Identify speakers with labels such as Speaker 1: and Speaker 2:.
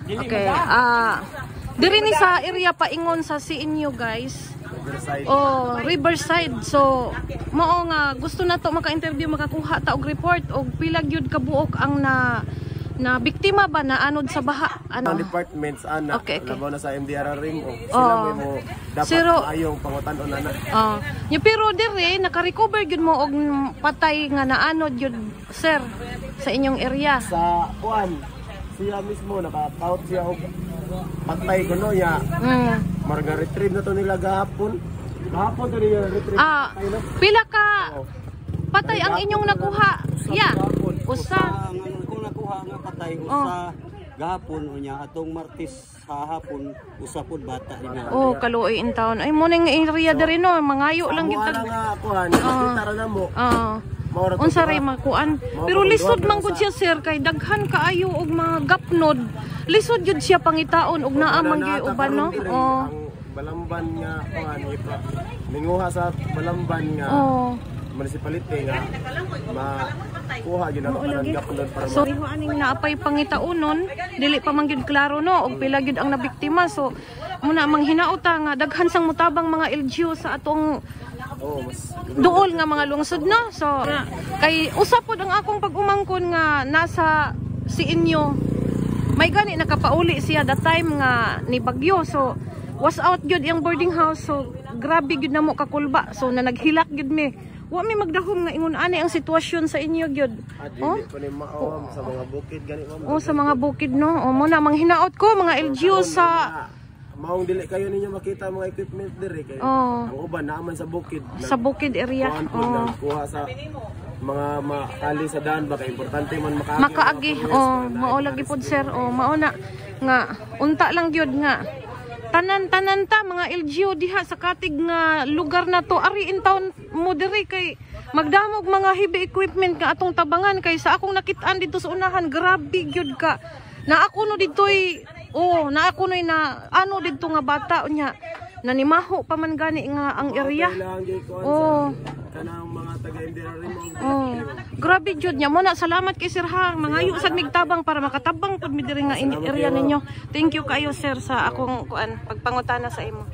Speaker 1: Okay. Diri ni sa area paingon sa inyo guys.
Speaker 2: Riverside.
Speaker 1: Oh, Riverside. So, mao nga gusto na to maka-interview, makakuha ta og report og pila gyud ka buok ang na biktima ba na anod sa baha. Ano?
Speaker 2: Ang departments ana.
Speaker 1: Okay.
Speaker 2: Labaw na sa MDRRM o sila mo dapat ayong pangutan-on ana.
Speaker 1: Nya pero dire naka-recover gyud mo og patay nga naanod gyud sir sa inyong area.
Speaker 2: Sa kuan siya mismo naka-out siya og patay kuno ya. Marga retrieve na to nila gahapon. Gahapon to nila retrieve.
Speaker 1: Pila ka patay ang inyong nakuha? Usa.
Speaker 3: Kung nakuha nga patay usa gahapon unya atong Martes sa hapon usa pud bata din.
Speaker 1: Oh, kaluoy in town. Ay mo ning area diri no, mangayo lang gyud tag.
Speaker 2: Nga kuan, kita ra namo.
Speaker 1: Unsa ray makuan. Pero lisod man gud siya sir kay daghan kaayo og mga gapnod. Lisod gyud siya pangitaon og naa man gyud uban no.
Speaker 2: Ang Balamban nga kuan minguha sa Balamban nga. Municipality nga makuha gyud ang gapnod para
Speaker 1: so aning naapay pangitaonon dili pa man gyud klaro no og pila gyud ang nabiktima. So muna manghinaota nga daghan sang mutabang mga LGU sa atong duol nga mga lungsod no. So kay usa pod ang akong pag-umangkon nga nasa si inyo may gani nakapauli siya that time nga ni bagyo. So was out gyud yung boarding house. So grabe gyud namo kakulba. So na naghilak gyud mi. Wa mi magdahom nga ingon ani ang sitwasyon sa inyo gyud.
Speaker 2: Sa mga bukid gani ma'am.
Speaker 1: Sa mga bukid no. Mo na manghinaot ko mga LGU sa
Speaker 2: maong dili kayo ninyo makita mga equipment diri kay ang uban naaman sa bukid.
Speaker 1: Sa bukid area.
Speaker 2: Kuha sa mga makali sa daan baka importante man
Speaker 1: makaagi. Mao lagi pod sir. Mao na nga unta lang gyud nga tanan-tanan ta mga LGU diha sa katig nga lugar na to ari in town mo diri kay magdamog mga heavy equipment nga atong tabangan kay sa akong nakit-an dito sa unahan grabe gyud ka na ako no ditoy na ako noy na ano dito nga bata unya nanimaho pa man gani nga ang area.
Speaker 2: Kanang mga taga MDRRM
Speaker 1: grabe jud nya mo na salamat kay sir ha mangayo sad migtabang para makatabang pud mi diri nga area ninyo. Thank you kayo sir sa akong kuan pagpangutana sa imo.